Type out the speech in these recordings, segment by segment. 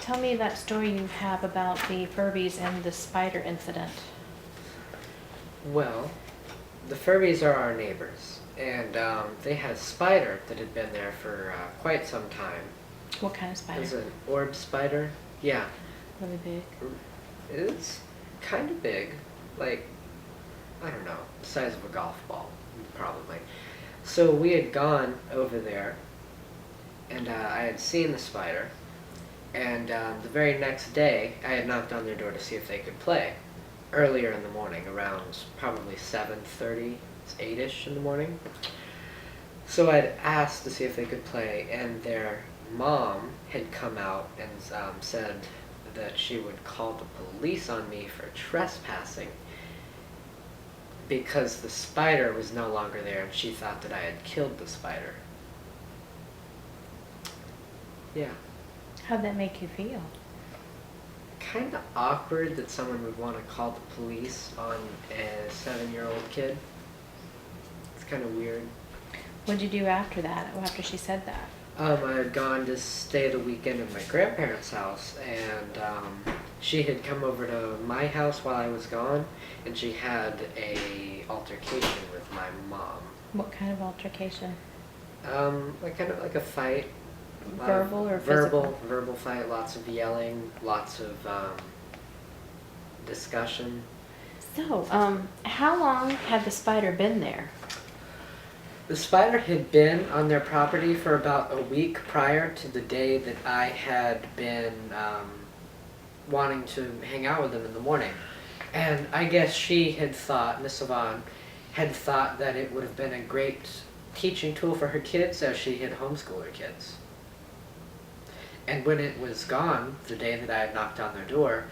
Tell me that story you have about the Furbies and the spider incident. Well, the Furbies are our neighbors, and they had a spider that had been there for quite some time. What kind of It spider? was an orb spider. Yeah, Really big? it's kind of big, like, I don't know, the size of a golf ball, probably. So we had gone over there, and I had seen the spider, and the very next day, I had knocked on their door to see if they could play. Earlier in the morning, around probably 7:30, 8-ish in the morning. So I'd asked to see if they could play, and their mom had come out and said that she would call the police on me for trespassing because the spider was no longer there and she thought that I had killed the spider. Yeah. How'd that make you feel? Kind of awkward that someone would want to call the police on a 7-year-old kid. It's kind of weird. What'd you do after that, or after she said that? I had gone to stay the weekend at my grandparents' house, and she had come over to my house while I was gone, and she had a altercation with my mom. What kind of altercation? Like kind of like a fight. Verbal or physical? Verbal fight, lots of yelling, lots of discussion. So, how long had the spider been there? The spider had been on their property for about a week prior to the day that I had been wanting to hang out with them in the morning. And I guess she had thought, Miss Savon, had thought that it would have been a great teaching tool for her kids as she had homeschooled her kids. And when it was gone, the day that I had knocked on their door,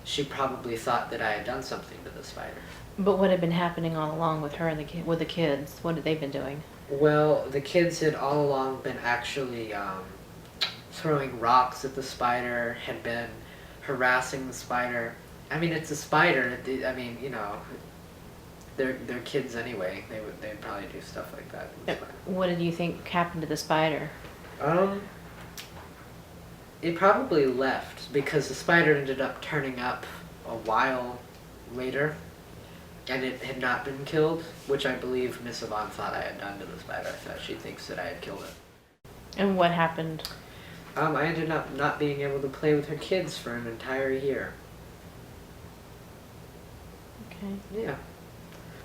she probably thought that I had done something to the spider. But what had been happening all along with her and with the kids? What had they been doing? Well, the kids had all along been actually throwing rocks at the spider, had been harassing the spider. I mean, it's a spider. I mean, you know, they're kids anyway. They'd probably do stuff like that. What did you think happened to the spider? It probably left because the spider ended up turning up a while later, and it had not been killed, which I believe Miss Yvonne thought I had done to the spider. That she thinks that I had killed it. And what happened? I ended up not being able to play with her kids for an entire year. Okay. Yeah.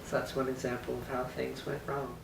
So that's one example of how things went wrong.